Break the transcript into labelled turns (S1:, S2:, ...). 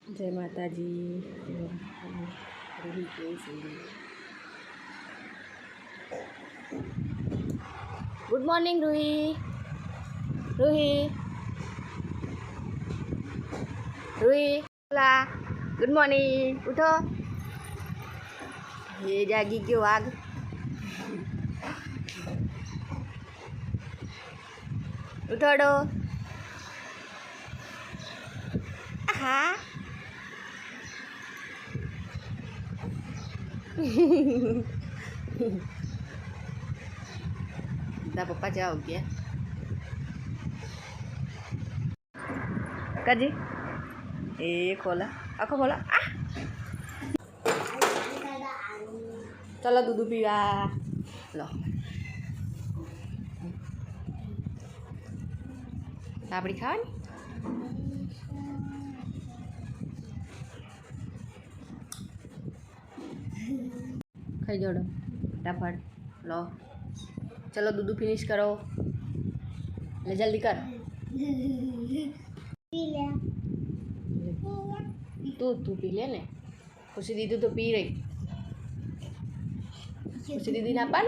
S1: जय माता जी। रूही के गुड मॉर्निंग रूही। रूही रूही बोला गुड मॉर्निंग। उठो, ये जागी क्यों आग। उठो हाँ पप्पा क्या हो गया काजी ए खोला आखो खोला चलो दूध पीवा लो पापड़ी खावा खाई जोड़ो फटाफट लो। चलो दूध फिनिश करो ले जल्दी कर। तू पी ले ने खुशी दीदी तो पी रही खुशी दीदी ना पान